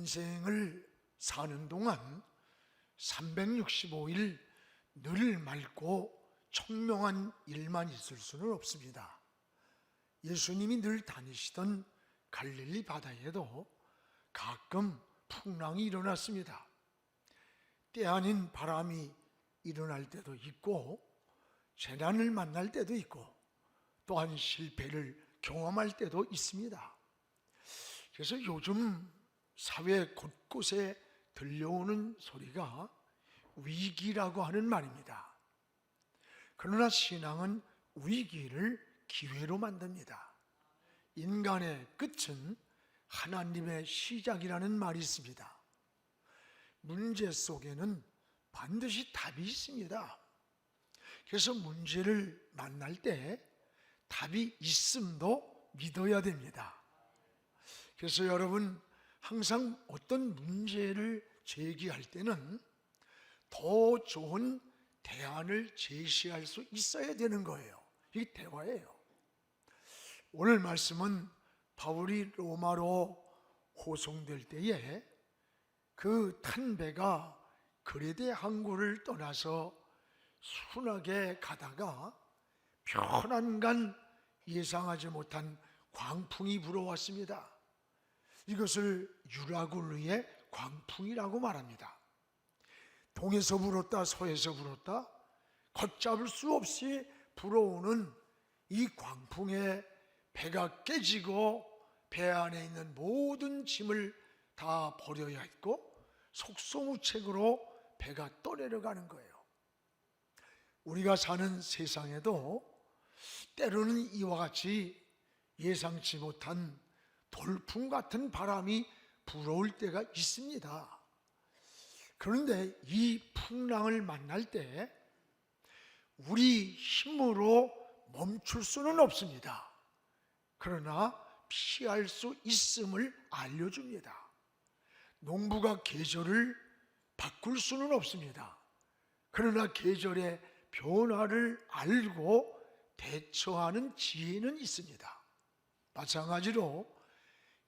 인생을 사는 동안 365일 늘 맑고 청명한 일만 있을 수는 없습니다. 예수님이 늘 다니시던 갈릴리 바다에도 가끔 풍랑이 일어났습니다. 때 아닌 바람이 일어날 때도 있고, 재난을 만날 때도 있고, 또한 실패를 경험할 때도 있습니다. 그래서 요즘 사회 곳곳에 들려오는 소리가 위기라고 하는 말입니다. 그러나 신앙은 위기를 기회로 만듭니다. 인간의 끝은 하나님의 시작이라는 말이 있습니다. 문제 속에는 반드시 답이 있습니다. 그래서 문제를 만날 때 답이 있음도 믿어야 됩니다. 그래서 여러분, 항상 어떤 문제를 제기할 때는 더 좋은 대안을 제시할 수 있어야 되는 거예요. 이게 대화예요. 오늘 말씀은 바울이 로마로 호송될 때에 그 탄 배가 그레데 항구를 떠나서 순하게 가다가 편안간 예상하지 못한 광풍이 불어왔습니다. 이것을 유라굴루의 광풍이라고 말합니다. 동에서 불었다 서에서 불었다 걷잡을 수 없이 불어오는 이 광풍에 배가 깨지고 배 안에 있는 모든 짐을 다 버려야 했고 속수무책으로 배가 떠내려가는 거예요. 우리가 사는 세상에도 때로는 이와 같이 예상치 못한 돌풍 같은 바람이 불어올 때가 있습니다. 그런데 이 풍랑을 만날 때 우리 힘으로 멈출 수는 없습니다. 그러나 피할 수 있음을 알려줍니다. 농부가 계절을 바꿀 수는 없습니다. 그러나 계절의 변화를 알고 대처하는 지혜는 있습니다. 마찬가지로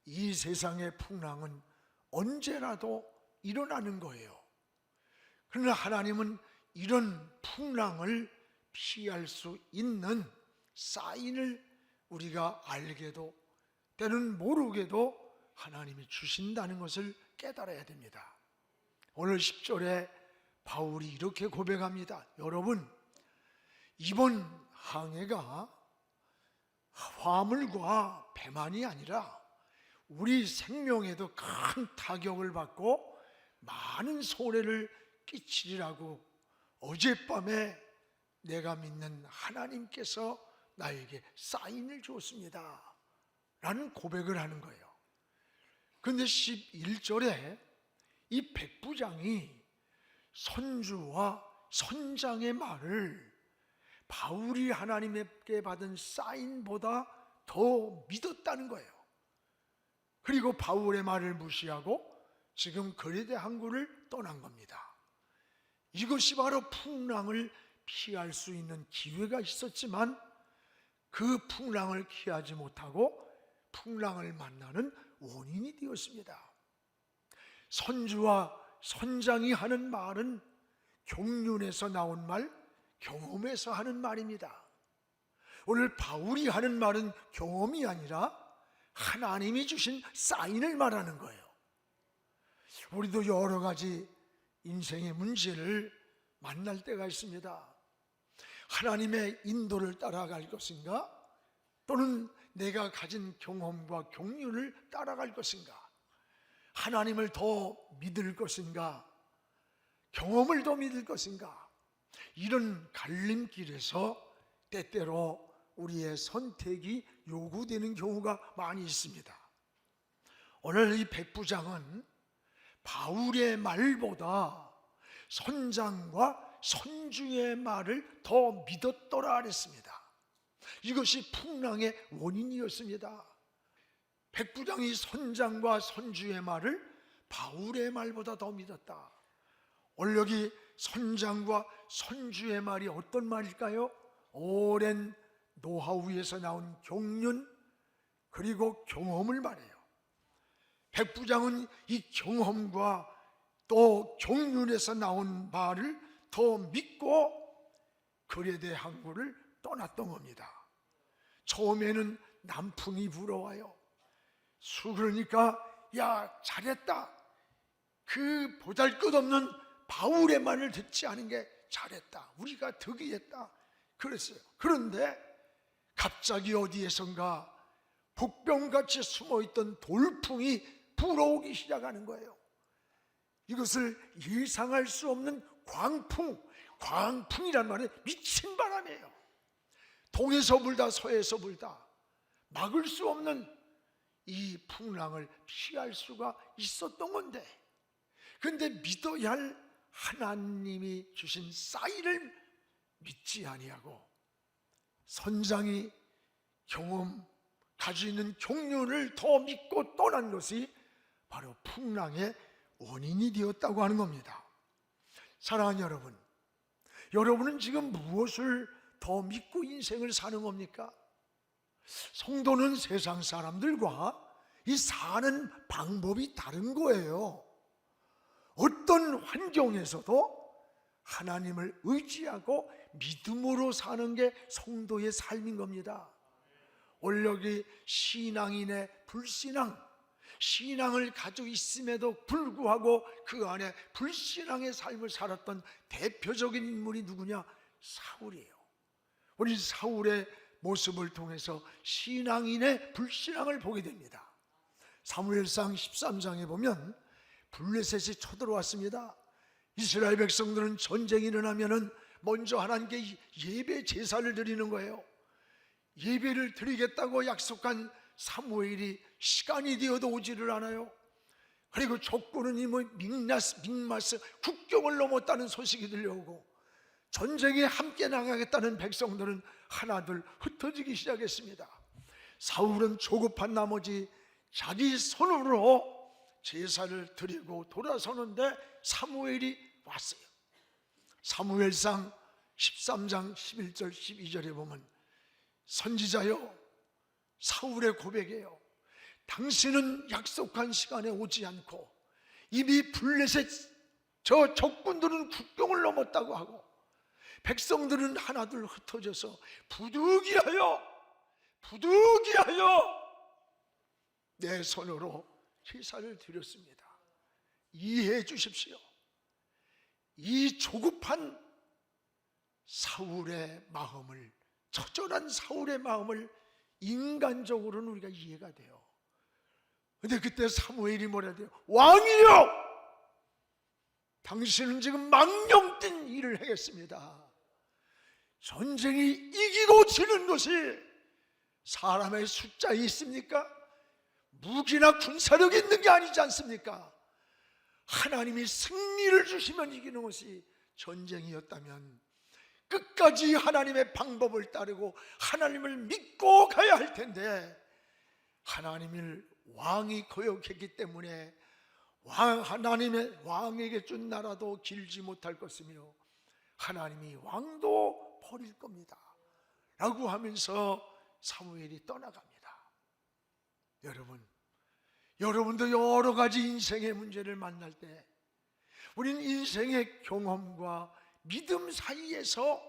이 세상의 풍랑은 언제라도 일어나는 거예요. 그러나 하나님은 이런 풍랑을 피할 수 있는 사인을 우리가 알게도 때는 모르게도 하나님이 주신다는 것을 깨달아야 됩니다. 오늘 10절에 바울이 이렇게 고백합니다. 여러분, 이번 항해가 화물과 배만이 아니라 우리 생명에도 큰 타격을 받고 많은 손해를 끼치리라고 어젯밤에 내가 믿는 하나님께서 나에게 사인을 줬습니다 라는 고백을 하는 거예요. 그런데 11절에 이 백부장이 선주와 선장의 말을 바울이 하나님께 받은 사인보다 더 믿었다는 거예요. 그리고 바울의 말을 무시하고 지금 그레데 항구를 떠난 겁니다. 이것이 바로 풍랑을 피할 수 있는 기회가 있었지만 그 풍랑을 피하지 못하고 풍랑을 만나는 원인이 되었습니다. 선주와 선장이 하는 말은 경륜에서 나온 말, 경험에서 하는 말입니다. 오늘 바울이 하는 말은 경험이 아니라 하나님이 주신 사인을 말하는 거예요. 우리도 여러 가지 인생의 문제를 만날 때가 있습니다. 하나님의 인도를 따라갈 것인가? 또는 내가 가진 경험과 경륜을 따라갈 것인가? 하나님을 더 믿을 것인가? 경험을 더 믿을 것인가? 이런 갈림길에서 때때로 우리의 선택이 요구되는 경우가 많이 있습니다. 오늘 이 백부장은 바울의 말보다 선장과 선주의 말을 더 믿었더라 그랬습니다. 이것이 풍랑의 원인이었습니다. 백부장이 선장과 선주의 말을 바울의 말보다 더 믿었다. 오늘 여기 선장과 선주의 말이 어떤 말일까요? 오랜 노하우에서 나온 경륜 그리고 경험을 말해요. 백부장은 이 경험과 또 경륜에서 나온 말을 더 믿고 거레대 항구를 떠났던 겁니다. 처음에는 남풍이 불어와요. 그러니까 야, 잘했다. 그 보잘것없는 바울의 말을 듣지 않은 게 잘했다. 우리가 득이했다. 그랬어요. 그런데 갑자기 어디에선가 복병같이 숨어있던 돌풍이 불어오기 시작하는 거예요. 이것을 예상할 수 없는 광풍이란 말은 미친 바람이에요. 동에서 불다 서에서 불다 막을 수 없는 이 풍랑을 피할 수가 있었던 건데, 그런데 믿어야 할 하나님이 주신 쌀을 믿지 아니하고 선장이 가지고 있는 경륜을 더 믿고 떠난 것이 바로 풍랑의 원인이 되었다고 하는 겁니다. 사랑하는 여러분, 여러분은 지금 무엇을 더 믿고 인생을 사는 겁니까? 성도는 세상 사람들과 이 사는 방법이 다른 거예요. 어떤 환경에서도 하나님을 의지하고 믿음으로 사는 게 성도의 삶인 겁니다. 오늘 여기 신앙인의 불신앙, 신앙을 가지고 있음에도 불구하고 그 안에 불신앙의 삶을 살았던 대표적인 인물이 누구냐? 사울이에요. 우리 사울의 모습을 통해서 신앙인의 불신앙을 보게 됩니다. 사무엘상 13장에 보면 블레셋이 쳐들어왔습니다. 이스라엘 백성들은 전쟁이 일어나면 먼저 하나님께 예배 제사를 드리는 거예요. 예배를 드리겠다고 약속한 사무엘이 시간이 되어도 오지를 않아요. 그리고 족군은 믹마스 국경을 넘었다는 소식이 들려오고 전쟁에 함께 나가겠다는 백성들은 하나둘 흩어지기 시작했습니다. 사울은 조급한 나머지 자기 손으로 제사를 드리고 돌아서는데 사무엘이 왔어요. 사무엘상 13장 11절 12절에 보면 선지자여, 사울의 고백이에요. 당신은 약속한 시간에 오지 않고 이미 블레셋 저 적군들은 국경을 넘었다고 하고 백성들은 하나둘 흩어져서 부득이하여 내 손으로 제사를 드렸습니다. 이해해 주십시오. 이 조급한 사울의 마음을, 처절한 사울의 마음을 인간적으로는 우리가 이해가 돼요. 근데 그때 사무엘이 뭐라 해야 돼요? 왕이여, 당신은 지금 망령된 일을 하겠습니다. 전쟁이 이기고 지는 것이 사람의 숫자에 있습니까? 무기나 군사력이 있는 게 아니지 않습니까? 하나님이 승리를 주시면 이기는 것이 전쟁이었다면 끝까지 하나님의 방법을 따르고 하나님을 믿고 가야 할 텐데, 하나님을 왕이 거역했기 때문에 하나님의 왕에게 준 나라도 길지 못할 것이며 하나님이 왕도 버릴 겁니다 라고 하면서 사무엘이 떠나갑니다. 여러분도 여러 가지 인생의 문제를 만날 때 우리는 인생의 경험과 믿음 사이에서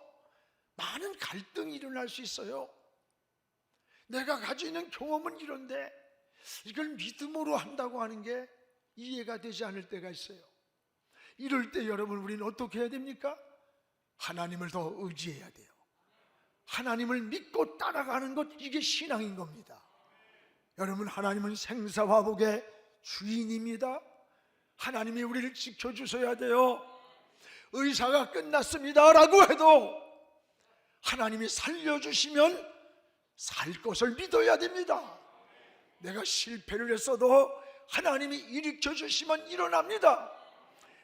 많은 갈등이 일어날 수 있어요. 내가 가지고 있는 경험은 이런데 이걸 믿음으로 한다고 하는 게 이해가 되지 않을 때가 있어요. 이럴 때 여러분, 우리는 어떻게 해야 됩니까? 하나님을 더 의지해야 돼요. 하나님을 믿고 따라가는 것, 이게 신앙인 겁니다. 여러분, 하나님은 생사화복의 주인입니다. 하나님이 우리를 지켜주셔야 돼요. 의사가 끝났습니다 라고 해도 하나님이 살려주시면 살 것을 믿어야 됩니다. 내가 실패를 했어도 하나님이 일으켜주시면 일어납니다.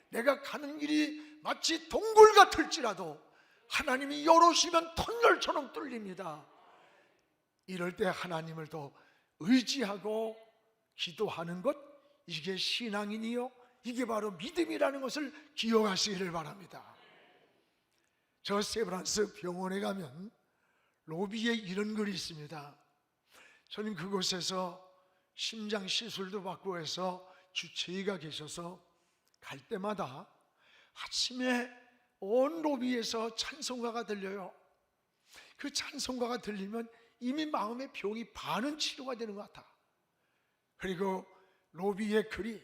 내가 가는 길이 마치 동굴 같을지라도 하나님이 열어주시면 터널처럼 뚫립니다. 이럴 때 하나님을 더 의지하고 기도하는 것, 이게 신앙이니요, 이게 바로 믿음이라는 것을 기억하시기를 바랍니다. 저 세브란스 병원에 가면 로비에 이런 글이 있습니다. 저는 그곳에서 심장 시술도 받고 해서 주치의가 계셔서 갈 때마다 아침에 온 로비에서 찬송가가 들려요. 그 찬송가가 들리면 이미 마음의 병이 반은 치료가 되는 것 같아. 그리고 로비의 글이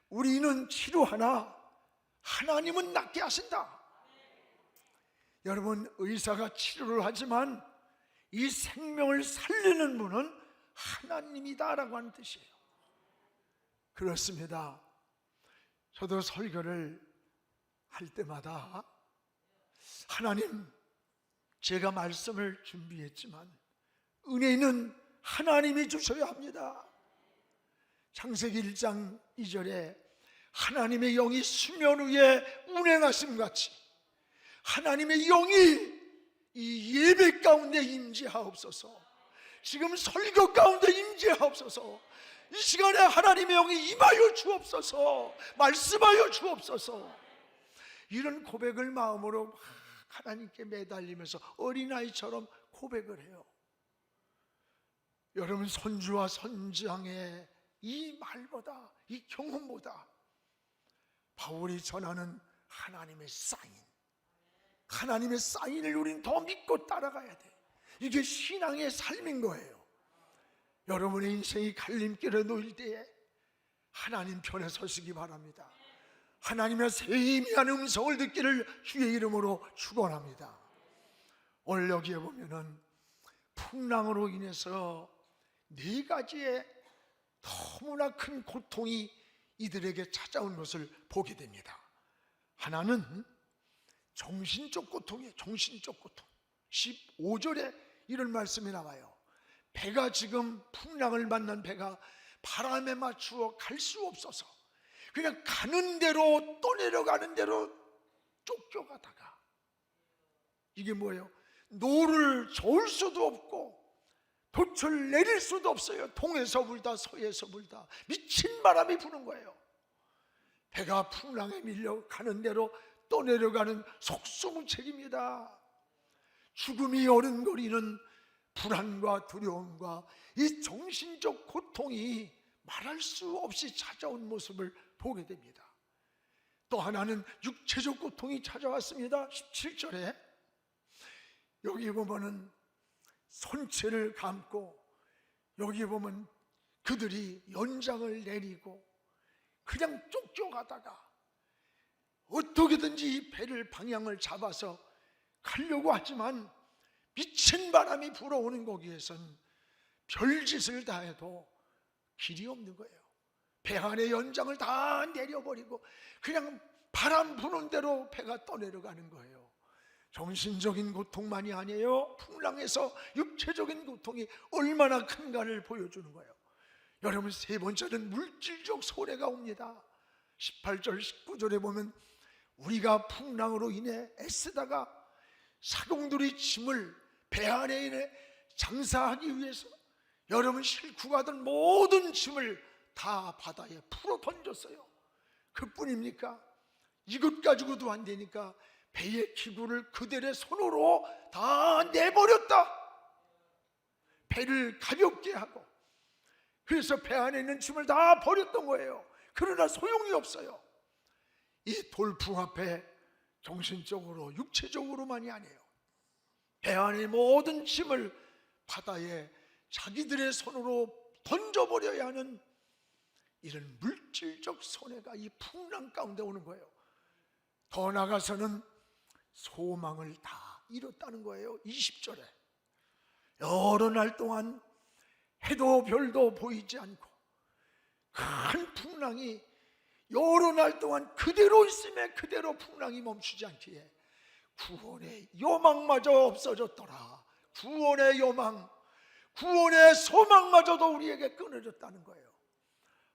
우리는 치료하나 하나님은 낫게 하신다. 여러분, 의사가 치료를 하지만 이 생명을 살리는 분은 하나님이다라고 하는 뜻이에요. 그렇습니다. 저도 설교를 할 때마다 하나님, 제가 말씀을 준비했지만 은혜는 하나님이 주셔야 합니다. 창세기 1장 2절에 하나님의 영이 수면 위에 운행하심 같이 하나님의 영이 이 예배 가운데 임재하옵소서. 지금 설교 가운데 임재하옵소서. 이 시간에 하나님의 영이 임하여 주옵소서. 말씀하여 주옵소서. 이런 고백을 마음으로 하나님께 매달리면서 어린아이처럼 고백을 해요. 여러분, 선주와 선장의 이 말보다, 이 경험보다 바울이 전하는 하나님의 사인, 하나님의 사인을 우리는 더 믿고 따라가야 돼. 이게 신앙의 삶인 거예요. 여러분의 인생이 갈림길에 놓일 때에 하나님 편에 서시기 바랍니다. 하나님의 세미한 음성을 듣기를 주의 이름으로 축원합니다. 오늘 여기에 보면은 풍랑으로 인해서 4가지의 너무나 큰 고통이 이들에게 찾아온 것을 보게 됩니다. 하나는 정신적 고통이에요. 정신적 고통. 15절에 이런 말씀이 나와요. 배가 지금 풍랑을 만난 배가 바람에 맞추어 갈 수 없어서 그냥 가는 대로 또 내려가는 대로 쫓겨가다가, 이게 뭐예요? 노를 저을 수도 없고 돛을 내릴 수도 없어요. 동에서 불다 서에서 불다 미친 바람이 부는 거예요. 배가 풍랑에 밀려 가는 대로 또 내려가는 속수무책입니다. 죽음이 어른거리는 불안과 두려움과 이 정신적 고통이 말할 수 없이 찾아온 모습을 보게 됩니다. 또 하나는 육체적 고통이 찾아왔습니다. 17절에 여기 보면은 손채를 감고, 여기 보면 그들이 연장을 내리고 그냥 쫓겨가다가 어떻게든지 이 배를 방향을 잡아서 가려고 하지만 미친 바람이 불어오는 거기에선 별짓을 다 해도 길이 없는 거예요. 배 안에 연장을 다 내려버리고 그냥 바람 부는 대로 배가 떠내려가는 거예요. 정신적인 고통만이 아니에요. 풍랑에서 육체적인 고통이 얼마나 큰가를 보여주는 거예요. 여러분, 3번째는 물질적 손해가 옵니다. 18절 19절에 보면 우리가 풍랑으로 인해 애쓰다가 사공들이 짐을 배 안에 장사하기 위해서 여러분 싣고 가던 모든 짐을 다 바다에 풀어 던졌어요. 그뿐입니까? 이것 가지고도 안 되니까 배의 기구를 그들의 손으로 다 내버렸다. 배를 가볍게 하고, 그래서 배 안에 있는 짐을 다 버렸던 거예요. 그러나 소용이 없어요. 이 돌풍 앞에 정신적으로 육체적으로만이 아니에요. 배 안의 모든 짐을 바다에 자기들의 손으로 던져버려야 하는 이런 물질적 손해가 이 풍랑 가운데 오는 거예요. 더 나아가서는 소망을 다 잃었다는 거예요. 20절에 여러 날 동안 해도 별도 보이지 않고 큰 풍랑이 여러 날 동안 그대로 있음에 그대로 풍랑이 멈추지 않기에 구원의 요망마저 없어졌더라. 구원의 요망, 구원의 소망마저도 우리에게 끊어졌다는 거예요.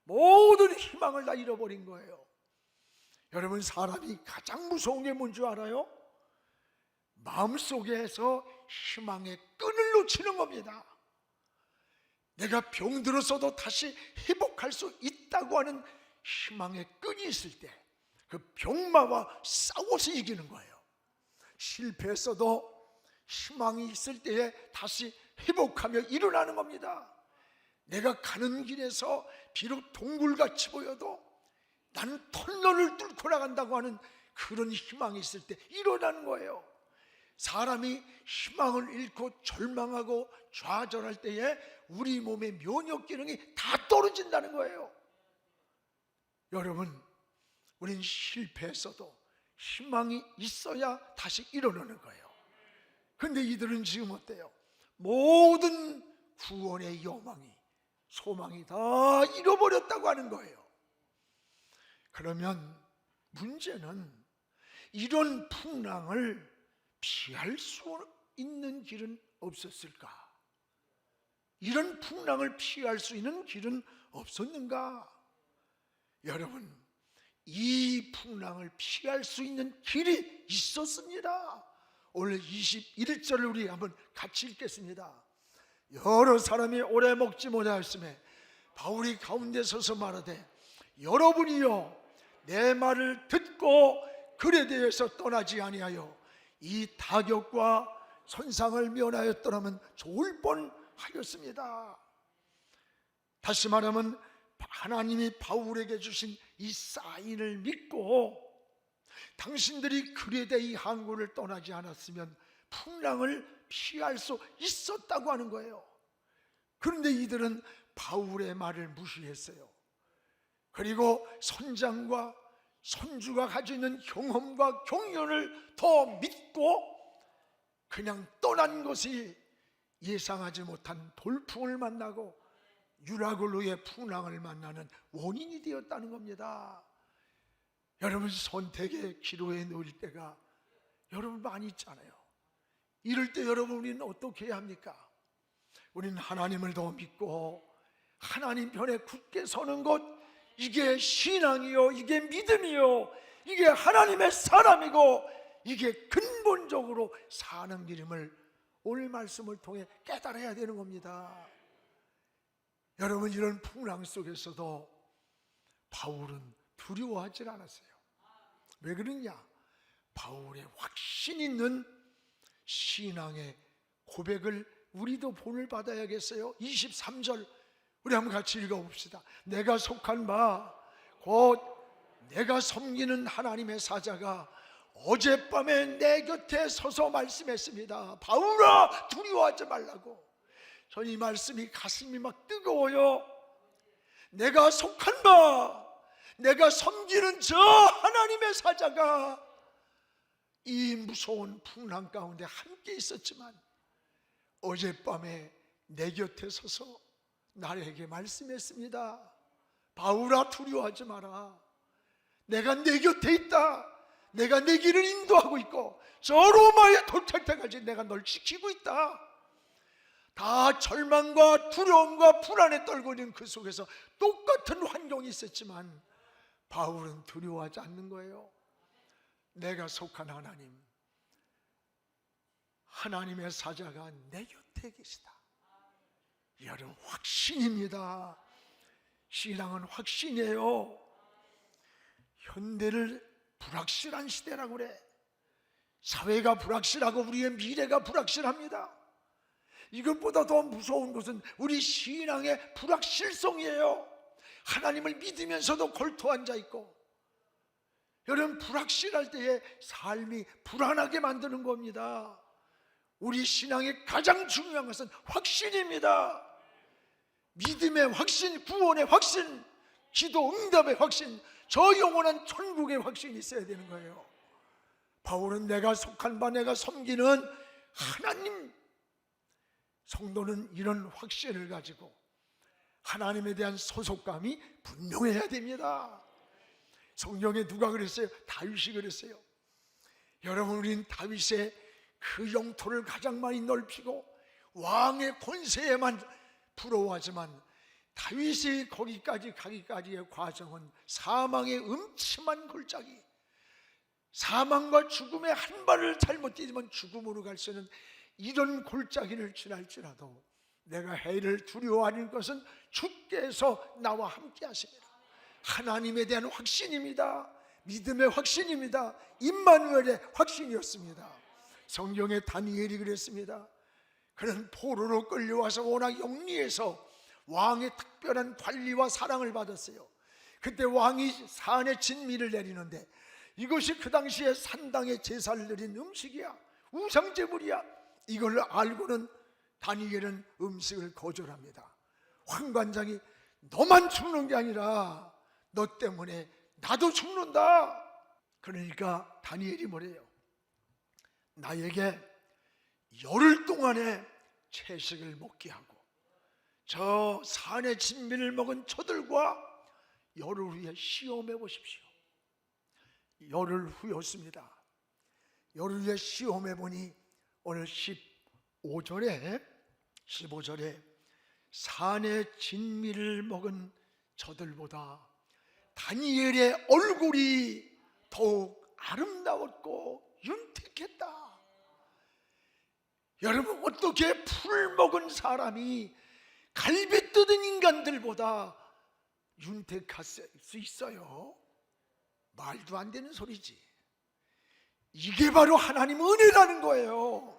모든 희망을 다 잃어버린 거예요. 여러분, 사람이 가장 무서운 게 뭔지 알아요? 마음속에서 희망의 끈을 놓치는 겁니다. 내가 병들었어도 다시 회복할 수 있다고 하는 희망의 끈이 있을 때 그 병마와 싸워서 이기는 거예요. 실패했어도 희망이 있을 때에 다시 회복하며 일어나는 겁니다. 내가 가는 길에서 비록 동굴같이 보여도 나는 터널을 뚫고 나간다고 하는 그런 희망이 있을 때 일어나는 거예요. 사람이 희망을 잃고 절망하고 좌절할 때에 우리 몸의 면역 기능이 다 떨어진다는 거예요. 여러분, 우린 실패했어도 희망이 있어야 다시 일어나는 거예요. 그런데 이들은 지금 어때요? 모든 구원의 여망이, 소망이 다 잃어버렸다고 하는 거예요. 그러면 문제는 이런 풍랑을 피할 수 있는 길은 없었을까? 이런 풍랑을 피할 수 있는 길은 없었는가? 여러분, 이 풍랑을 피할 수 있는 길이 있었습니다. 오늘 21절을 우리 한번 같이 읽겠습니다. 여러 사람이 오래 먹지 못하였음에 바울이 가운데 서서 말하되, 여러분이요 내 말을 듣고 그레데에서 떠나지 아니하여 이 타격과 손상을 면하였더라면 좋을 뻔하였습니다. 다시 말하면 하나님이 바울에게 주신 이 사인을 믿고 당신들이 그레데 이 항구를 떠나지 않았으면 풍랑을 피할 수 있었다고 하는 거예요. 그런데 이들은 바울의 말을 무시했어요. 그리고 선장과 선주가 가지고 있는 경험과 경륜을 더 믿고 그냥 떠난 것이 예상하지 못한 돌풍을 만나고 유라굴로의 풍랑을 만나는 원인이 되었다는 겁니다. 여러분, 선택의 기로에 놓일 때가 여러분 많이 있잖아요. 이럴 때 여러분, 우리는 어떻게 해야 합니까? 우리는 하나님을 더 믿고 하나님 편에 굳게 서는 것, 이게 신앙이요, 이게 믿음이요, 이게 하나님의 사람이고 이게 근본적으로 사는 길임을 오늘 말씀을 통해 깨달아야 되는 겁니다. 여러분, 이런 풍랑 속에서도 바울은 두려워하지 않았어요. 왜 그러냐? 바울의 확신 있는 신앙의 고백을 우리도 본을 받아야겠어요. 23절 우리 한번 같이 읽어봅시다. 내가 속한 바 곧 내가 섬기는 하나님의 사자가 어젯밤에 내 곁에 서서 말씀했습니다. 바울아, 두려워하지 말라고. 전 이 말씀이 가슴이 막 뜨거워요. 내가 속한 바, 내가 섬기는 저 하나님의 사자가 이 무서운 풍랑 가운데 함께 있었지만 어젯밤에 내 곁에 서서 나에게 말씀했습니다. 바울아, 두려워하지 마라. 내가 내 곁에 있다. 내가 내 길을 인도하고 있고 저 로마에 도착할 때까지 내가 널 지키고 있다. 다 절망과 두려움과 불안에 떨고 있는 그 속에서 똑같은 환경이 있었지만 바울은 두려워하지 않는 거예요. 내가 속한 하나님, 하나님의 사자가 내 곁에 계시다. 여러분, 확신입니다. 신앙은 확신이에요. 현대를 불확실한 시대라고 그래. 사회가 불확실하고 우리의 미래가 불확실합니다. 이것보다 더 무서운 것은 우리 신앙의 불확실성이에요. 하나님을 믿으면서도 골토 앉아 있고, 여러분, 불확실할 때에 삶이 불안하게 만드는 겁니다. 우리 신앙의 가장 중요한 것은 확신입니다. 믿음의 확신, 구원의 확신, 기도 응답의 확신, 저 영원한 천국의 확신이 있어야 되는 거예요. 바울은 내가 속한 바, 내가 섬기는 하나님, 성도는 이런 확신을 가지고 하나님에 대한 소속감이 분명해야 됩니다. 성경에 누가 그랬어요? 다윗이 그랬어요. 여러분, 우리는 다윗의 그 영토를 가장 많이 넓히고 왕의 권세에만 부러워하지만 다윗이 거기까지 가기까지의 과정은 사망의 음침한 골짜기, 사망과 죽음의 한 발을 잘못 뛰면 죽음으로 갈 수 있는 이런 골짜기를 지날지라도 내가 해를 두려워하는 것은 주께서 나와 함께 하십니다. 하나님에 대한 확신입니다. 믿음의 확신입니다. 임마누엘의 확신이었습니다. 성경에 다니엘이 그랬습니다. 그는 포로로 끌려와서 워낙 영리해서 왕의 특별한 관리와 사랑을 받았어요. 그때 왕이 산에 진미를 내리는데 이것이 그 당시에 산당에 제사를 드린 음식이야, 우상제물이야. 이걸 알고는 다니엘은 음식을 거절합니다. 황관장이 너만 죽는 게 아니라 너 때문에 나도 죽는다. 그러니까 다니엘이 뭐래요? 나에게 열흘 동안의 채식을 먹게 하고 저 산의 진미를 먹은 저들과 열흘 후에 시험해 보십시오. 열흘 후였습니다. 열흘 후에 시험해 보니 오늘 15절에 산의 진미를 먹은 저들보다 다니엘의 얼굴이 더욱 아름다웠고 윤택했다. 여러분, 어떻게 풀 먹은 사람이 갈비 뜯은 인간들보다 윤택할 수 있어요? 말도 안 되는 소리지. 이게 바로 하나님 은혜라는 거예요.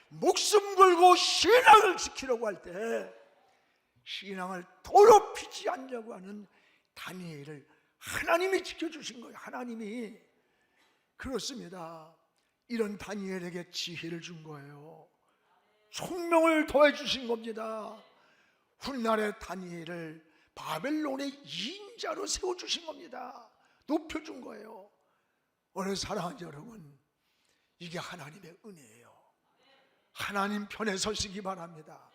목숨 걸고 신앙을 지키려고 할 때 신앙을 더럽히지 않으려고 하는 다니엘을 하나님이 지켜주신 거예요. 하나님이. 그렇습니다. 이런 다니엘에게 지혜를 준 거예요. 총명을 더해 주신 겁니다. 훗날에 다니엘을 바벨론의 인자로 세워주신 겁니다. 높여준 거예요. 오늘 사랑하는 여러분, 이게 하나님의 은혜예요. 하나님 편에 서시기 바랍니다.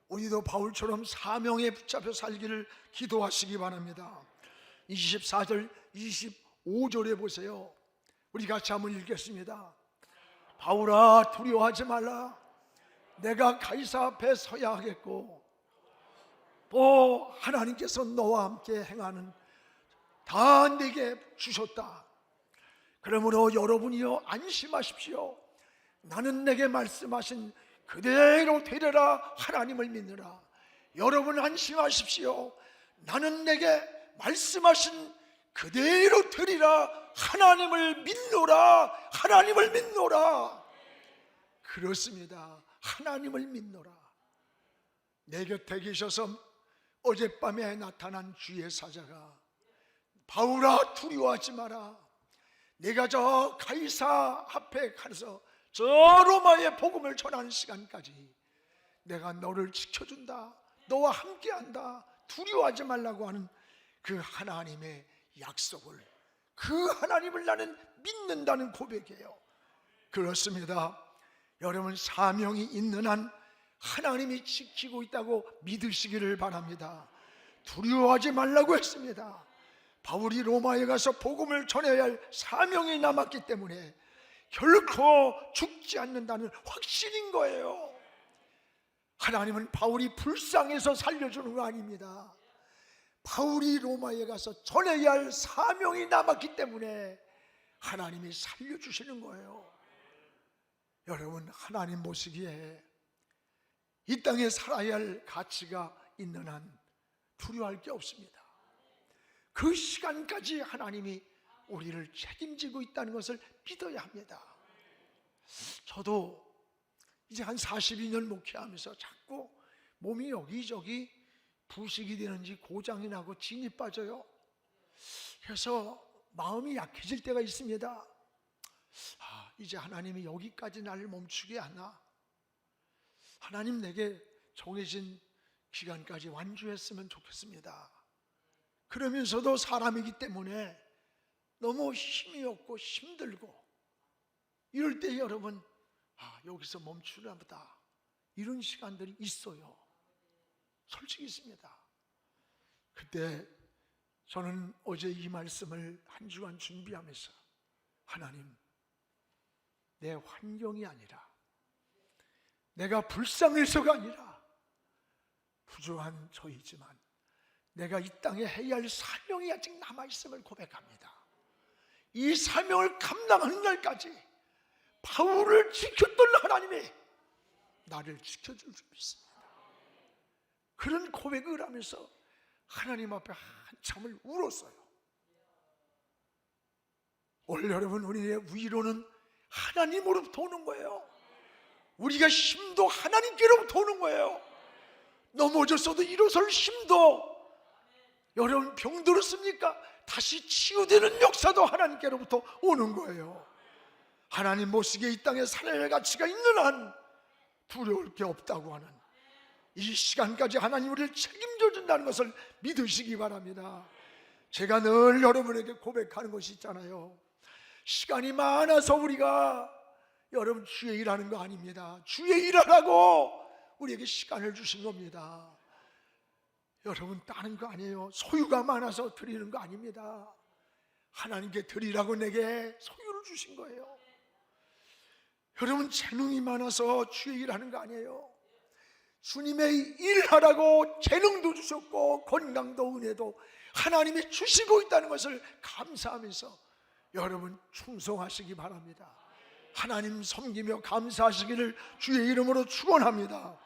우리도 바울처럼 사명에 붙잡혀 살기를 기도하시기 바랍니다. 24절 25절에 보세요. 우리 같이 한번 읽겠습니다. 바울아, 두려워하지 말라. 내가 가이사 앞에 서야 하겠고 또 하나님께서 너와 함께 행하는 다 내게 주셨다. 그러므로 여러분이여 안심하십시오. 나는 내게 말씀하신 그대로 되리라. 하나님을 믿느라. 여러분 안심하십시오. 나는 내게 말씀하신 그대로 되리라. 하나님을 믿노라. 하나님을 믿노라. 그렇습니다. 하나님을 믿노라. 내 곁에 계셔서 어젯밤에 나타난 주의 사자가 바울아, 두려워하지 마라. 내가 저 가이사 앞에 가서 저 로마의 복음을 전하는 시간까지 내가 너를 지켜준다. 너와 함께한다. 두려워하지 말라고 하는 그 하나님의 약속을, 그 하나님을 나는 믿는다는 고백이에요. 그렇습니다. 여러분, 사명이 있는 한 하나님이 지키고 있다고 믿으시기를 바랍니다. 두려워하지 말라고 했습니다. 바울이 로마에 가서 복음을 전해야 할 사명이 남았기 때문에 결코 죽지 않는다는 확신인 거예요. 하나님은 바울이 불쌍해서 살려주는 거 아닙니다. 바울이 로마에 가서 전해야 할 사명이 남았기 때문에 하나님이 살려주시는 거예요. 여러분, 하나님 보시기에 이 땅에 살아야 할 가치가 있는 한 두려워할 게 없습니다. 그 시간까지 하나님이 우리를 책임지고 있다는 것을 믿어야 합니다. 저도 이제 한 42년 목회하면서 자꾸 몸이 여기저기 부식이 되는지 고장이 나고 진이 빠져요. 그래서 마음이 약해질 때가 있습니다. 이제 하나님이 여기까지 나를 멈추게 하나? 하나님, 내게 정해진 기간까지 완주했으면 좋겠습니다. 그러면서도 사람이기 때문에 너무 힘이 없고 힘들고 이럴 때 여러분, 여기서 멈추나 보다, 이런 시간들이 있어요. 솔직히 있습니다. 그때 저는 어제 이 말씀을 한 주간 준비하면서 하나님, 내 환경이 아니라 내가 불쌍해서가 아니라 부족한 저이지만 내가 이 땅에 해야 할 사명이 아직 남아있음을 고백합니다. 이 사명을 감당하는 날까지 바울을 지켰던 하나님이 나를 지켜줄 수 있습니다. 그런 고백을 하면서 하나님 앞에 한참을 울었어요. 오늘 여러분, 우리의 위로는 하나님으로부터 오는 거예요. 우리가 힘도 하나님께로부터 오는 거예요. 넘어졌어도 일어설 힘도, 여러분 병 들었습니까? 다시 치유되는 역사도 하나님께로부터 오는 거예요. 하나님 못쓰게 이 땅에 살아낼 가치가 있는 한 두려울 게 없다고 하는 이 시간까지 하나님 우리를 책임져 준다는 것을 믿으시기 바랍니다. 제가 늘 여러분에게 고백하는 것이 있잖아요. 시간이 많아서 우리가 여러분 주의 일하는 거 아닙니다. 주의 일하라고 우리에게 시간을 주신 겁니다. 여러분 다른 거 아니에요. 소유가 많아서 드리는 거 아닙니다. 하나님께 드리라고 내게 소유를 주신 거예요. 여러분 재능이 많아서 주의 일하는 거 아니에요. 주님의 일하라고 재능도 주셨고 건강도 은혜도 하나님이 주시고 있다는 것을 감사하면서 여러분 충성하시기 바랍니다. 하나님 섬기며 감사하시기를 주의 이름으로 축원합니다.